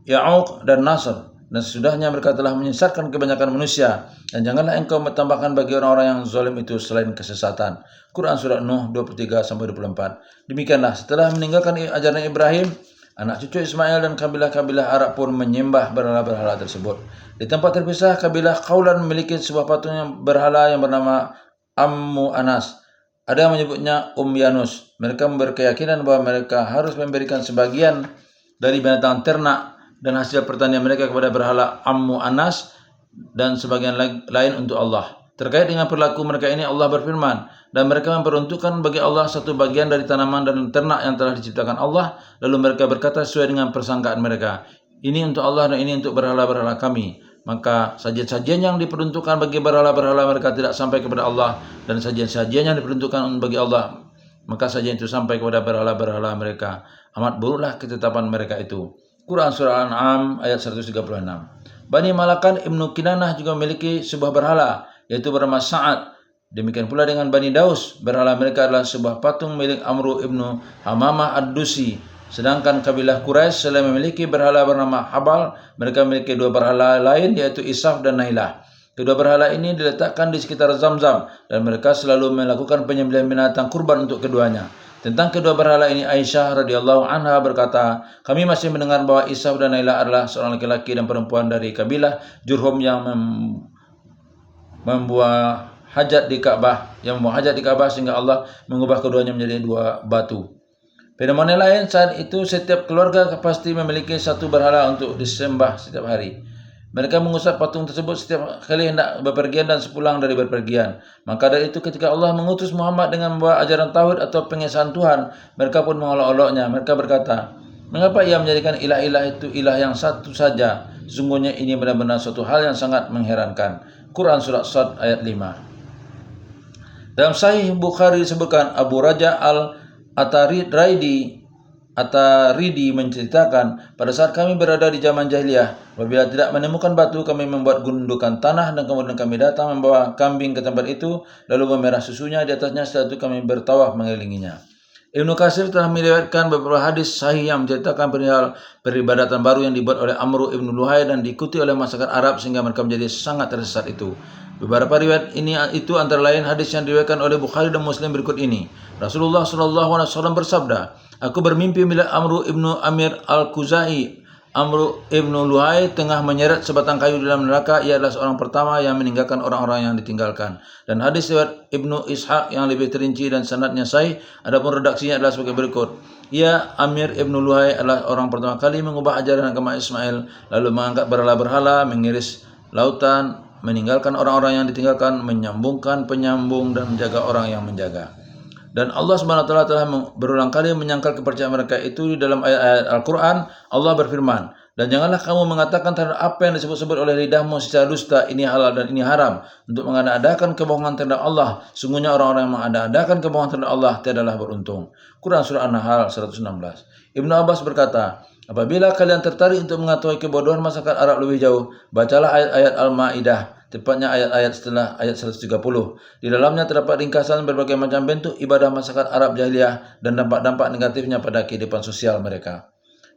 Ya'uq, dan Nasr. Dan sesudahnya mereka telah menyesatkan kebanyakan manusia, dan janganlah engkau menambahkan bagi orang-orang yang zalim itu selain kesesatan. Quran Surat Nuh 23-24. Demikianlah setelah meninggalkan ajaran Ibrahim, anak cucu Ismail dan kabilah-kabilah Arab pun menyembah berhala-berhala tersebut. Di tempat terpisah, kabilah Khawlan memiliki sebuah patung yang berhala yang bernama Ammu Anas. Ada yang menyebutnya Yanus. Mereka berkeyakinan bahwa mereka harus memberikan sebagian dari binatang ternak dan hasil pertanian mereka kepada berhala Ammu Anas dan sebagian lain untuk Allah. Terkait dengan perilaku mereka ini, Allah berfirman, dan mereka memperuntukkan bagi Allah satu bagian dari tanaman dan ternak yang telah diciptakan Allah, lalu mereka berkata sesuai dengan persangkaan mereka, ini untuk Allah dan ini untuk berhala-berhala kami. Maka sajian-sajian yang diperuntukkan bagi berhala-berhala mereka tidak sampai kepada Allah, dan sajian-sajian yang diperuntukkan bagi Allah, maka sajian itu sampai kepada berhala-berhala mereka. Amat buruklah ketetapan mereka itu. Quran Surah Al-An'am ayat 136. Bani Malakan Ibnu Kinanah juga memiliki sebuah berhala, yaitu bernama Sa'ad. Demikian pula dengan Bani Daus. Berhala mereka adalah sebuah patung milik Amru ibnu Hamamah Ad-Dusi Sedangkan kabilah Quraisy selain memiliki berhala bernama Habal, mereka memiliki dua berhala lain yaitu Isaf dan Nailah. Kedua berhala ini diletakkan di sekitar Zamzam dan mereka selalu melakukan penyembelihan binatang kurban untuk keduanya. Tentang kedua berhala ini, Aisyah radhiyallahu anha berkata, kami masih mendengar bahwa Isaf dan Nailah adalah seorang laki-laki dan perempuan dari kabilah Jurhum yang membuat hajat di Ka'bah, sehingga Allah mengubah keduanya menjadi dua batu. Fenomena lain saat itu, setiap keluarga pasti memiliki satu berhala untuk disembah setiap hari. Mereka mengusap patung tersebut setiap kali hendak bepergian dan sepulang dari bepergian. Maka dari itu ketika Allah mengutus Muhammad dengan membawa ajaran tauhid atau pengesahan Tuhan, mereka pun mengolok-oloknya. Mereka berkata, mengapa ia menjadikan ilah-ilah itu ilah yang satu saja? Sesungguhnya ini benar-benar suatu hal yang sangat mengherankan. Quran Surat Sad ayat 5. Dalam Sahih Bukhari disebutkan, Abu Raja At-Taridi menceritakan, pada saat kami berada di zaman jahiliyah, apabila tidak menemukan batu, kami membuat gundukan tanah dan kemudian kami datang membawa kambing ke tempat itu, lalu memerah susunya di atasnya. Setelah itu kami bertawaf mengelilinginya. Ibnu Katsir telah meriwayatkan beberapa hadis sahih yang menceritakan perihal peribadatan baru yang dibuat oleh Amr ibn Luhai dan diikuti oleh masyarakat Arab sehingga mereka menjadi sangat tersesat itu. Beberapa riwayat itu antara lain hadis yang diriwayatkan oleh Bukhari dan Muslim berikut ini. Rasulullah SAW bersabda, aku bermimpi melihat Amr ibnu Amir al-Khuzai. Amr ibnu Luhai tengah menyeret sebatang kayu di dalam neraka. Ia adalah seorang pertama yang meninggalkan orang-orang yang ditinggalkan. Dan hadis riwayat Ibnu Ishaq yang lebih terinci dan sanadnya sahih. Adapun redaksinya adalah sebagai berikut. Ia, Amir ibnu Luhai, adalah orang pertama kali mengubah ajaran agama Ismail, lalu mengangkat berhala-berhala, mengiris lautan, meninggalkan orang-orang yang ditinggalkan, menyambungkan penyambung, dan menjaga orang yang menjaga. Dan Allah SWT telah berulang kali menyangkal kepercayaan mereka itu di dalam ayat-ayat Al-Quran. Allah berfirman, dan janganlah kamu mengatakan terhadap apa yang disebut-sebut oleh lidahmu secara dusta, ini halal dan ini haram, untuk mengada-adakan kebohongan terhadap Allah. Sungguhnya orang-orang yang mengada-adakan kebohongan terhadap Allah tiadalah beruntung. Quran Surah An-Nahl 116. Ibnu Abbas berkata, apabila kalian tertarik untuk mengetahui kebodohan masyarakat Arab lebih jauh, bacalah ayat-ayat Al-Ma'idah, tepatnya ayat-ayat setelah ayat 130. Di dalamnya terdapat ringkasan berbagai macam bentuk ibadah masyarakat Arab jahiliyah dan dampak-dampak negatifnya pada kehidupan sosial mereka.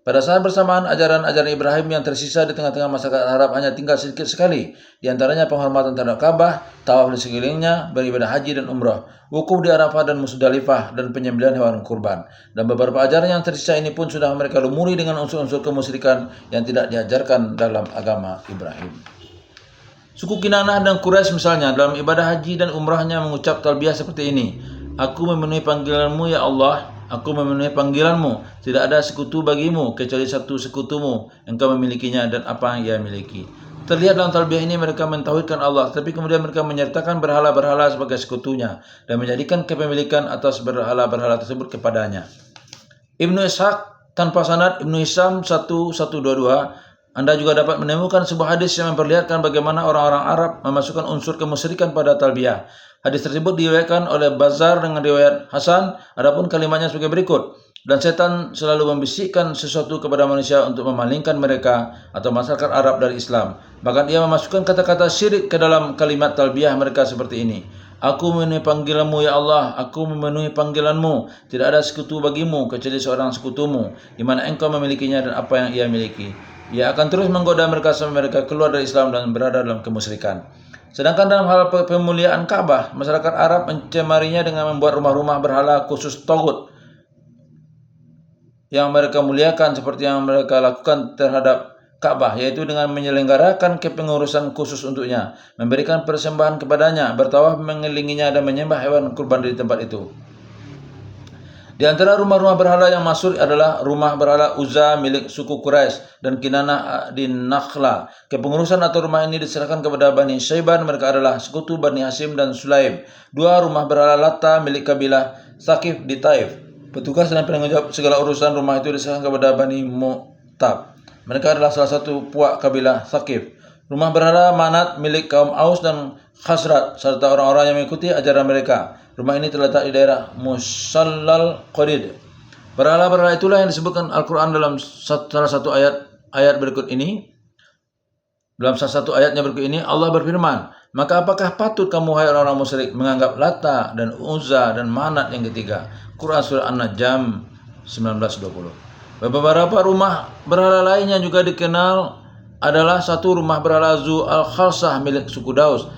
Pada saat bersamaan, ajaran-ajaran Ibrahim yang tersisa di tengah-tengah masyarakat Arab hanya tinggal sedikit sekali. Di antaranya penghormatan terhadap Ka'bah, tawaf di sekelilingnya, beribadah haji dan umrah, wukuf di Arafah dan Musdalifah, dan penyembelihan hewan kurban. Dan beberapa ajaran yang tersisa ini pun sudah mereka lumuri dengan unsur-unsur kemusyrikan yang tidak diajarkan dalam agama Ibrahim. Suku Kinanah dan Quraisy misalnya dalam ibadah haji dan umrahnya mengucap talbiyah seperti ini. Aku memenuhi panggilanmu ya Allah, aku memenuhi panggilanmu. Tidak ada sekutu bagimu kecuali satu sekutumu, engkau memilikinya dan apa yang ia miliki. Terlihat dalam talbiyah ini mereka mentauhidkan Allah, tapi kemudian mereka menyertakan berhala-berhala sebagai sekutunya dan menjadikan kepemilikan atas berhala-berhala tersebut kepadanya. Ibnu Ishaq tanpa sanad, Ibnu Hisham 1122. Anda juga dapat menemukan sebuah hadis yang memperlihatkan bagaimana orang-orang Arab memasukkan unsur kemusyrikan pada talbiyah. Hadis tersebut diriwayatkan oleh Bazzar dengan riwayat Hasan. Adapun kalimatnya sebagai berikut. Dan setan selalu membisikkan sesuatu kepada manusia untuk memalingkan mereka atau masyarakat Arab dari Islam. Bahkan ia memasukkan kata-kata syirik ke dalam kalimat talbiyah mereka seperti ini. Aku memenuhi panggilanmu ya Allah, aku memenuhi panggilanmu. Tidak ada sekutu bagimu kecuali seorang sekutumu, di mana engkau memilikinya dan apa yang ia miliki. Ia akan terus menggoda mereka sampai mereka keluar dari Islam dan berada dalam kemusyrikan. Sedangkan dalam hal pemuliaan Ka'bah, masyarakat Arab mencemarinya dengan membuat rumah-rumah berhala khusus Taghut yang mereka muliakan seperti yang mereka lakukan terhadap Ka'bah, yaitu dengan menyelenggarakan kepengurusan khusus untuknya, memberikan persembahan kepadanya, bertawaf mengelilinginya dan menyembah hewan kurban di tempat itu. Di antara rumah-rumah berhala yang masyhur adalah rumah berhala Uzza milik suku Quraisy dan Kinanah di Nakhla. Kepengurusan atau rumah ini diserahkan kepada Bani Syaiban, mereka adalah sekutu Bani Hasim dan Sulaim. Dua rumah berhala Lata milik kabilah Thaqif di Taif. Petugas dan penanggung jawab segala urusan rumah itu diserahkan kepada Bani Mu'tab. Mereka adalah salah satu puak kabilah Thaqif. Rumah berhala Manat milik kaum Aus dan Khazraj serta orang-orang yang mengikuti ajaran mereka. Rumah ini terletak di daerah Musallal Qarid. Berhala-berhala itulah yang disebutkan Al-Quran dalam salah satu ayat berikut ini. Dalam salah satu ayatnya berikut ini, Allah berfirman, maka apakah patut kamu hai orang-orang musyrik menganggap Lata dan Uzza dan Manat yang ketiga? Quran Surah An-Najm 19:20. Beberapa rumah berhala lainnya juga dikenal adalah satu rumah berhala Zu al-Khalsah milik suku Daus,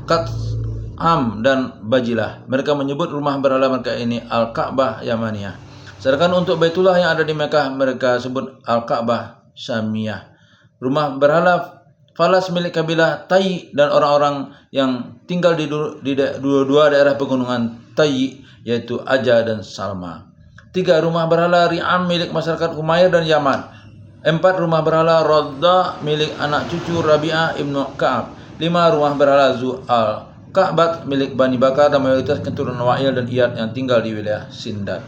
Katham dan Bajilah. Mereka menyebut rumah berhala mereka ini Al-Ka'bah Yamaniyah. Sedangkan untuk Baitullah yang ada di Mekah mereka sebut Al-Ka'bah Syamiyah. Rumah berhala Falas milik kabilah Tai dan orang-orang yang tinggal di dua daerah pegunungan Tai, yaitu Aja dan Salma. 3. Rumah berhala Ri'am milik masyarakat Humair dan Yaman. 4. Rumah berhala Rodda milik anak cucu Rabi'ah ibnu Ka'ab. 5. Rumah berhala Zu al-Ka'bat milik Bani Bakar dan mayoritas keturunan Wa'il dan Iyad yang tinggal di wilayah Sindad.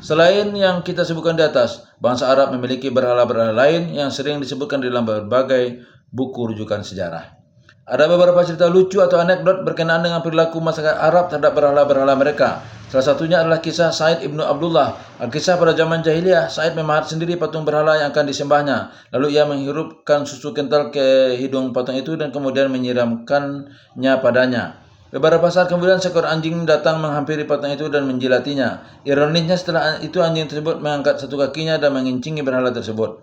Selain yang kita sebutkan di atas, bangsa Arab memiliki berhala-berhala lain yang sering disebutkan dalam berbagai buku rujukan sejarah. Ada beberapa cerita lucu atau anekdot berkenaan dengan perilaku masyarakat Arab terhadap berhala-berhala mereka. Salah satunya adalah kisah Said ibnu Abdullah. Kisah pada zaman jahiliyah, Said memahat sendiri patung berhala yang akan disembahnya. Lalu ia menghirupkan susu kental ke hidung patung itu dan kemudian menyiramkannya padanya. Beberapa saat kemudian seekor anjing datang menghampiri patung itu dan menjilatinya. Ironisnya setelah itu anjing tersebut mengangkat satu kakinya dan mengincingi berhala tersebut.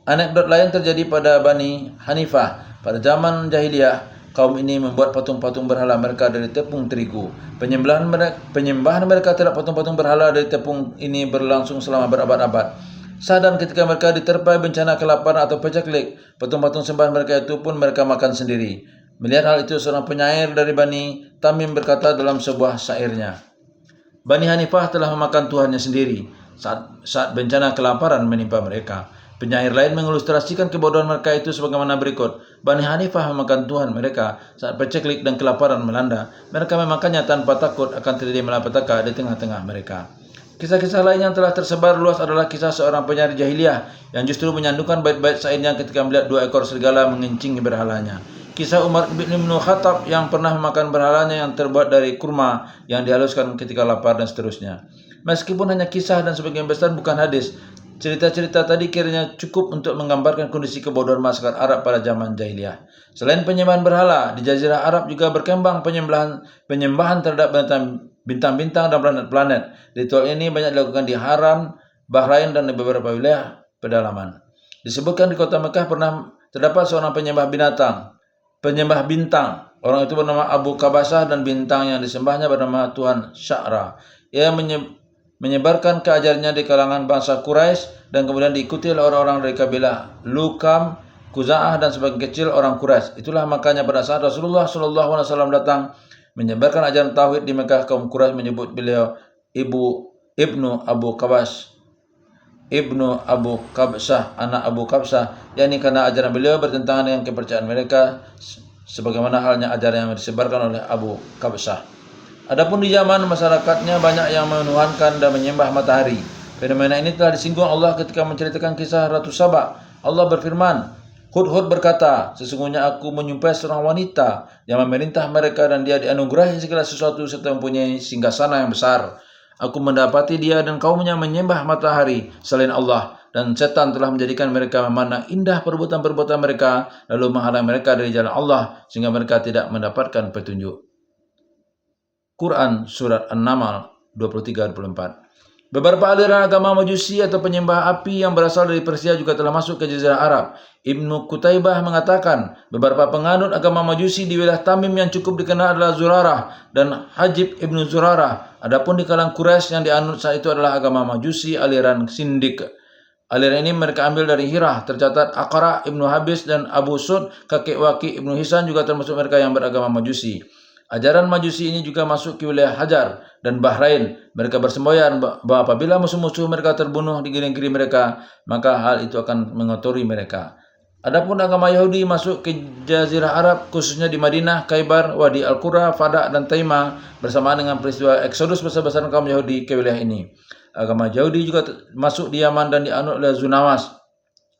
Anekdot lain terjadi pada Bani Hanifah. Pada zaman jahiliyah, kaum ini membuat patung-patung berhala mereka dari tepung terigu. Penyembahan mereka terhadap patung-patung berhala dari tepung ini berlangsung selama berabad-abad. Saat dan ketika mereka diterpa bencana kelaparan atau paceklik, patung-patung sembahan mereka itu pun mereka makan sendiri. Melihat hal itu, seorang penyair dari Bani Tamim berkata dalam sebuah syairnya, Bani Hanifah telah memakan Tuhannya sendiri saat bencana kelaparan menimpa mereka. Penyair lain mengilustrasikan kebodohan mereka itu sebagaimana berikut. Bani Hanifah memakan Tuhan mereka saat paceklik dan kelaparan melanda. Mereka memakannya tanpa takut akan terjadi malapetaka di tengah-tengah mereka. Kisah-kisah lain yang telah tersebar luas adalah kisah seorang penyair jahiliyah yang justru menyandungkan bait-bait syairnya ketika melihat 2 ekor serigala mengincingi berhalanya. Kisah Umar bin Khattab yang pernah memakan berhalanya yang terbuat dari kurma yang dihaluskan ketika lapar dan seterusnya. Meskipun hanya kisah dan sebagian besar bukan hadis, cerita-cerita tadi kiranya cukup untuk menggambarkan kondisi kebodohan masyarakat Arab pada zaman jahiliyah. Selain penyembahan berhala, di Jazirah Arab juga berkembang penyembahan terhadap bintang-bintang dan planet-planet. Ritual ini banyak dilakukan di Haram, Bahrain dan di beberapa wilayah pedalaman. Disebutkan di kota Mekah pernah terdapat seorang penyembah bintang. Orang itu bernama Abu Kabasah dan bintang yang disembahnya bernama Tuhan Sya'ra. Ia menyebarkan keajarannya di kalangan bangsa Quraisy dan kemudian diikuti oleh orang-orang dari kabilah Lukam, Khuza'ah dan sebagian kecil orang Quraisy. Itulah makanya pada saat Rasulullah SAW datang menyebarkan ajaran tauhid di Mekah, kaum Quraisy menyebut beliau Ibnu Abu Kabsah, anak Abu Kabsah, yakni karena ajaran beliau bertentangan dengan kepercayaan mereka sebagaimana halnya ajaran yang disebarkan oleh Abu Kabsah. Adapun di zaman masyarakatnya banyak yang menuhankan dan menyembah matahari. Fenomena ini telah disinggung Allah ketika menceritakan kisah Ratu Saba. Allah berfirman, Hudhud berkata, sesungguhnya aku menyumpai seorang wanita yang memerintah mereka dan dia dianugerahi segala sesuatu serta mempunyai singgasana yang besar. Aku mendapati dia dan kaumnya menyembah matahari selain Allah, dan setan telah menjadikan mereka memandang indah perbuatan-perbuatan mereka lalu menghalang mereka dari jalan Allah sehingga mereka tidak mendapatkan petunjuk. Quran Surat An-Naml 23-24. Beberapa aliran agama Majusi atau penyembah api yang berasal dari Persia juga telah masuk ke Jazirah Arab. Ibnu Qutaibah mengatakan, beberapa penganut agama Majusi di wilayah Tamim yang cukup dikenal adalah Zurarah dan Hajib ibnu Zurarah. Adapun di kalangan Quraisy yang dianut saat itu adalah agama Majusi aliran Sindik. Aliran ini mereka ambil dari Hirah. Tercatat Aqra ibnu Habis dan Abu Sud, kakek Waqi ibnu Hisan juga termasuk mereka yang beragama Majusi. Ajaran Majusi ini juga masuk ke wilayah Hajar dan Bahrain. Mereka bersemboyan bahwa apabila musuh-musuh mereka terbunuh di negeri mereka, maka hal itu akan mengotori mereka. Adapun agama Yahudi masuk ke Jazirah Arab, khususnya di Madinah, Khaybar, Wadi Al-Qura, Fadak, dan Taimah bersamaan dengan peristiwa eksodus besar-besaran kaum Yahudi ke wilayah ini. Agama Yahudi juga masuk di Yaman dan dianut oleh Zunawas,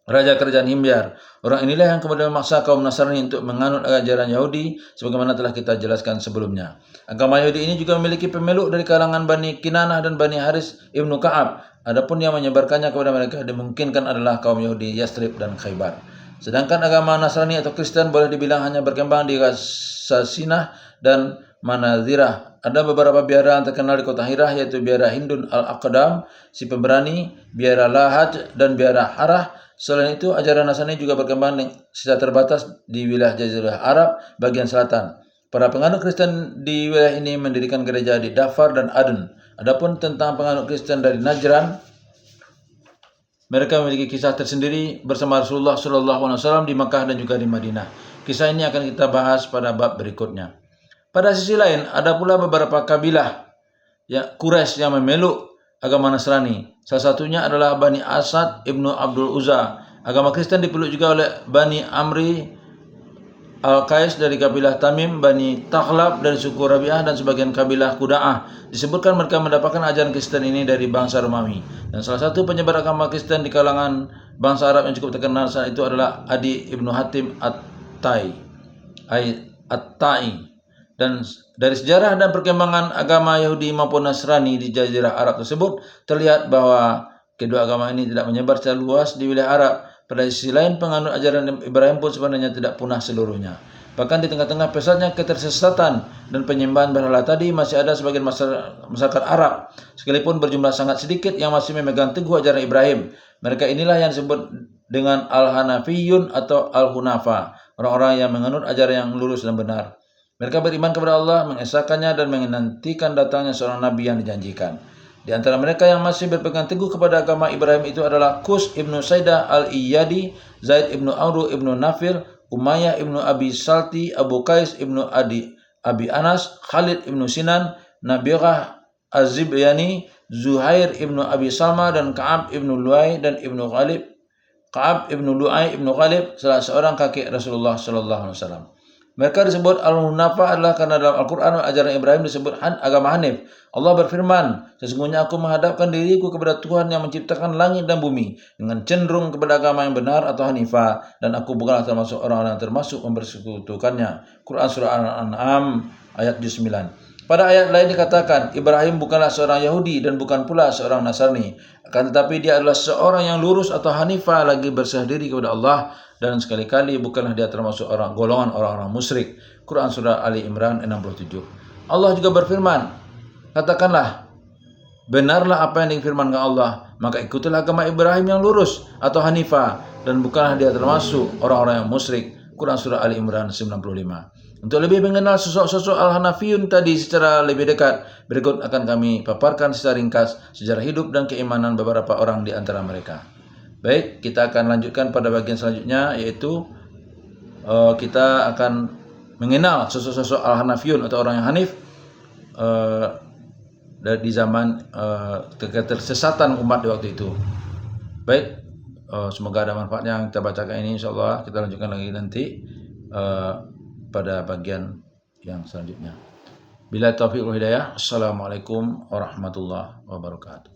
raja kerajaan Himyar. Orang inilah yang kemudian memaksa kaum Nasrani untuk menganut ajaran Yahudi sebagaimana telah kita jelaskan sebelumnya. Agama Yahudi ini juga memiliki pemeluk dari kalangan Bani Kinanah dan Bani Haris ibnu Ka'ab. Adapun yang menyebarkannya kepada mereka dimungkinkan adalah kaum Yahudi Yathrib dan Khaybar. Sedangkan agama Nasrani atau Kristen boleh dibilang hanya berkembang di Sasinah dan manazirah. Ada beberapa biara yang terkenal di kota Hirah, yaitu biara Hindun al-Aqdam, si pemberani, biara Lahaj, dan biara Harah. Selain itu, ajaran Nasrani juga berkembang secara terbatas di wilayah Jazirah Arab bagian selatan. Para penganut Kristen di wilayah ini mendirikan gereja di Dhafar dan Aden. Adapun tentang penganut Kristen dari Najran, mereka memiliki kisah tersendiri bersama Rasulullah SAW di Makkah dan juga di Madinah. Kisah ini akan kita bahas pada bab berikutnya. Pada sisi lain, ada pula beberapa kabilah Quraisy yang memeluk agama Nasrani. Salah satunya adalah Bani Asad ibnu Abdul Uzza. Agama Kristen dipeluk juga oleh Bani Amri Al-Qais dari kabilah Tamim, Bani Takhlab dari suku Rabi'ah, dan sebagian kabilah Kuda'ah. Disebutkan mereka mendapatkan ajaran Kristen ini dari bangsa Romawi. Dan salah satu penyebar agama Kristen di kalangan bangsa Arab yang cukup terkenal saat itu adalah Adi ibnu Hatim At-Tai. Dan dari sejarah dan perkembangan agama Yahudi maupun Nasrani di Jazirah Arab tersebut, terlihat bahwa kedua agama ini tidak menyebar secara luas di wilayah Arab. Pada sisi lain, penganut ajaran Ibrahim pun sebenarnya tidak punah seluruhnya. Bahkan di tengah-tengah pesatnya ketersesatan dan penyembahan berhala tadi, masih ada sebagian masyarakat Arab, sekalipun berjumlah sangat sedikit, yang masih memegang teguh ajaran Ibrahim. Mereka inilah yang disebut dengan Al-Hanafiyun atau Al-Hunafa, orang-orang yang menganut ajaran yang lurus dan benar. Mereka beriman kepada Allah, mengesahkannya, dan menantikan datangnya seorang nabi yang dijanjikan. Di antara mereka yang masih berpegang teguh kepada agama Ibrahim itu adalah Qus ibnu Saidah al-Iyadi, Zaid ibnu Amru ibnu Nafir, Umayyah ibnu Abi Salti, Abu Qais ibnu Abi Anas, Khalid ibnu Sinan, Nabirah Az-Zibyani, Zuhair ibnu Abi Salma, dan Ka'ab ibnu Lu'ay ibnu Ghalib, salah seorang kakek Rasulullah SAW. Mereka disebut Al-Hunafa adalah karena dalam Al-Quran ajaran Ibrahim disebut agama Hanif. Allah berfirman, sesungguhnya aku menghadapkan diriku kepada Tuhan yang menciptakan langit dan bumi dengan cenderung kepada agama yang benar atau Hanifah, dan aku bukanlah termasuk orang-orang yang termasuk mempersekutukannya. Quran Surah Al-An'am ayat 9. Pada ayat lain dikatakan, Ibrahim bukanlah seorang Yahudi dan bukan pula seorang Nasrani, akan tetapi dia adalah seorang yang lurus atau Hanifah, lagi berserah diri kepada Allah, dan sekali-kali bukanlah dia termasuk golongan orang-orang musyrik. Quran Surah Ali Imran 67. Allah juga berfirman, katakanlah, benarlah apa yang difirmankan Allah, maka ikutilah agama Ibrahim yang lurus atau Hanifah, dan bukanlah dia termasuk orang-orang yang musyrik. Quran Surah Ali Imran 95. Untuk lebih mengenal sosok-sosok Al-Hanafiyun tadi secara lebih dekat, berikut akan kami paparkan secara ringkas sejarah hidup dan keimanan beberapa orang di antara mereka. Baik, kita akan lanjutkan pada bagian selanjutnya, yaitu kita akan mengenal sosok-sosok Al-Hanafiyun atau orang yang Hanif di zaman ketersesatan umat di waktu itu. Baik, semoga ada manfaatnya yang kita bacakan ini. InsyaAllah kita lanjutkan lagi nanti pada bagian yang selanjutnya. Bila taufiq wal hidayah. Assalamualaikum warahmatullahi wabarakatuh.